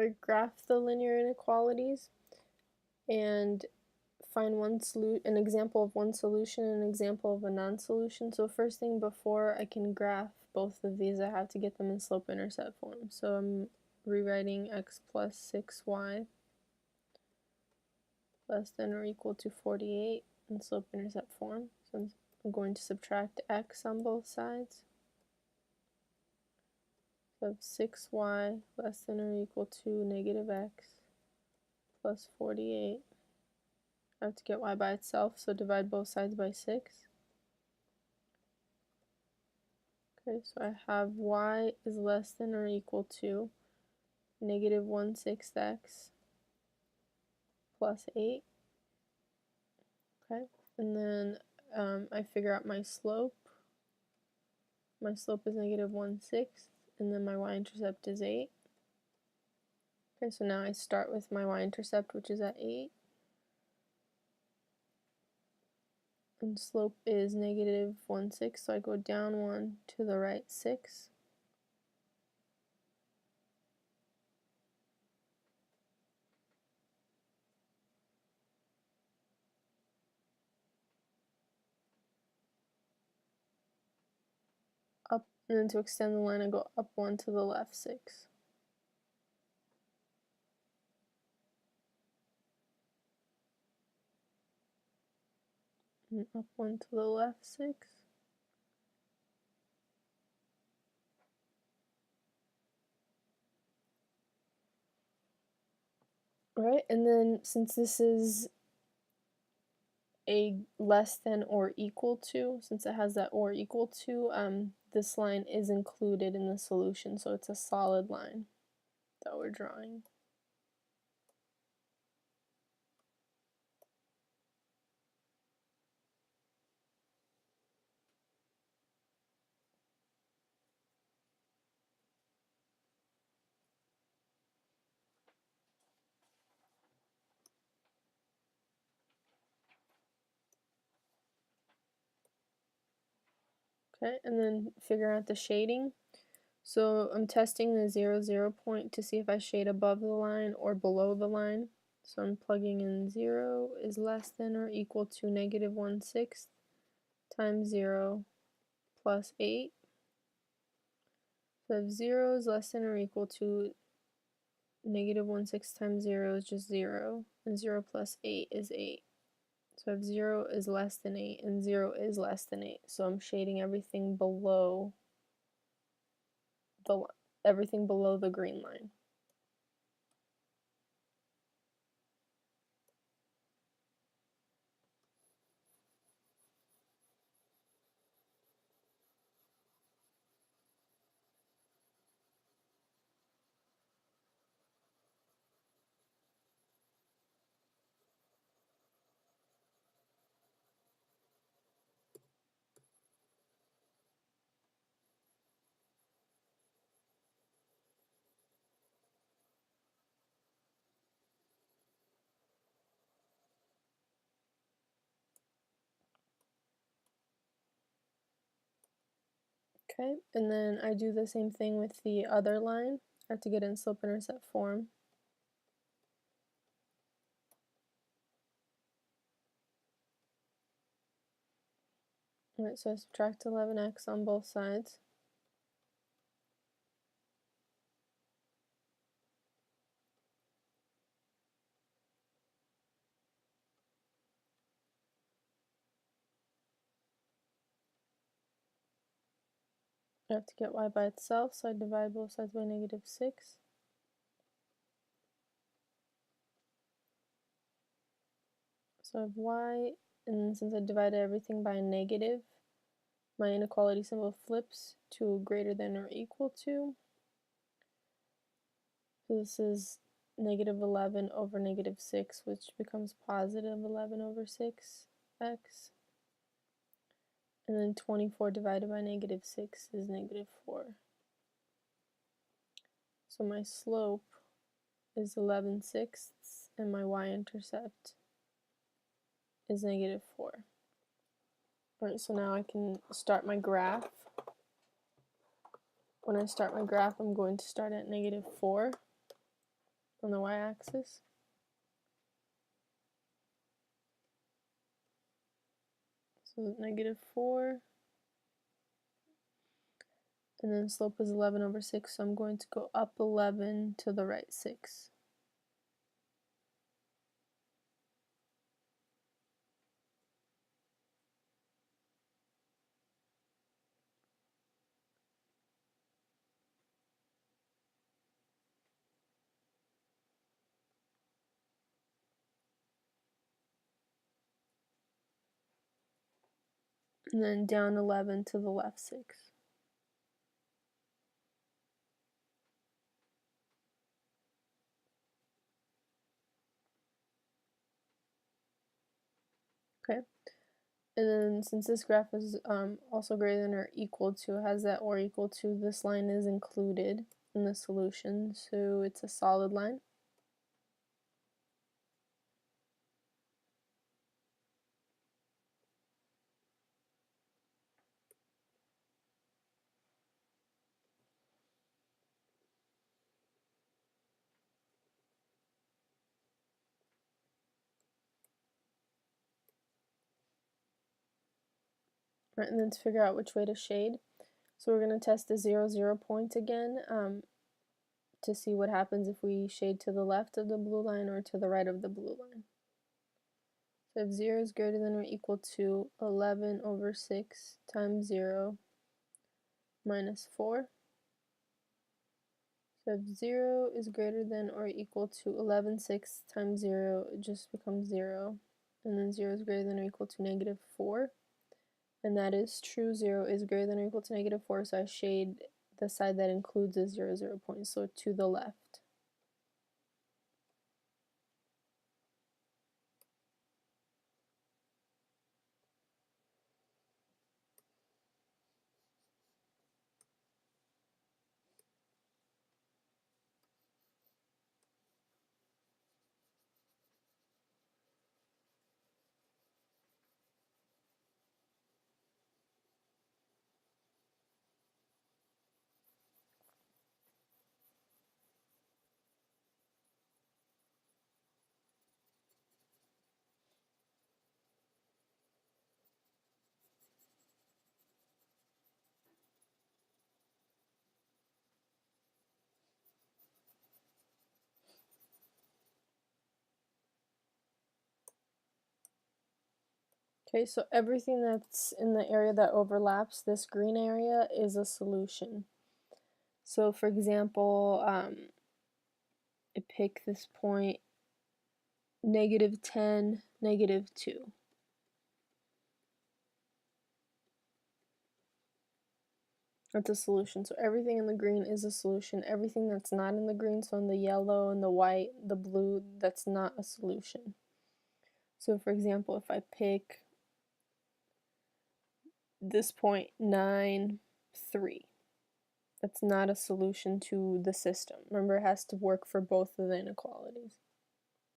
or graph the linear inequalities and find an example of one solution and an example of a non-solution. So first thing, before I can graph both of these, I have to get them in slope-intercept form. So I'm rewriting x plus 6y less than or equal to 48 in slope-intercept form. So I'm going to subtract x on both sides. So I have 6y less than or equal to negative x plus 48. I have to get y by itself, so divide both sides by 6. Okay, so I have y is less than or equal to negative 1/6 x plus 8. Okay, and then I figure out my slope. My slope is negative 1/6, and then my y-intercept is 8. Okay, so now I start with my y-intercept, which is at 8. And slope is negative 1/6, so I go down 1 to the right 6. Up, and then to extend the line, I go up 1 to the left 6. And up 1 to the left 6. Right, and then since this is a less than or equal to, since it has that or equal to, this line is included in the solution, so it's a solid line that we're drawing. Okay, and then figure out the shading. So I'm testing the 0, 0 point to see if I shade above the line or below the line. So I'm plugging in 0 is less than or equal to negative 1/6 times 0 plus 8. So if 0 is less than or equal to negative 1/6 times 0 is just 0, and 0 plus 8 is 8. So if 0 is less than 8 and 0 is less than 8, so I'm shading everything below the green line. Okay, and then I do the same thing with the other line. I have to get in slope-intercept form. Alright, so I subtract 11x on both sides. I have to get y by itself, so I divide both sides by negative 6. So I have y, and then since I divided everything by a negative, my inequality symbol flips to greater than or equal to. So this is negative 11 over negative 6, which becomes positive 11 over 6x. And then 24 divided by negative 6 is negative 4. So my slope is 11/6, and my y-intercept is negative 4. Alright, so now I can start my graph. When I start my graph, I'm going to start at negative 4. on the y-axis. So -4. And then slope is 11/6, so I'm going to go up 11 to the right 6. And then down 11 to the left 6. Okay, and then since this graph is also greater than or equal to, has that or equal to, this line is included in the solution, so it's a solid line. Right, and then to figure out which way to shade, so we're going to test the 0, 0 point again to see what happens if we shade to the left of the blue line or to the right of the blue line. So if 0 is greater than or equal to 11/6 times 0 minus 4. So if 0 is greater than or equal to 11/6 times 0, it just becomes 0. And then 0 is greater than or equal to -4. And that is true, 0 is greater than or equal to -4, so I shade the side that includes a 0, 0 point, so to the left. Okay, so everything that's in the area that overlaps this green area is a solution. So for example, I pick this point -10, -2. That's a solution. So everything in the green is a solution. Everything that's not in the green, so in the yellow and the white, the blue, that's not a solution. So for example, if I pick this point 9, 3, that's not a solution to the system. Remember, it has to work for both of the inequalities.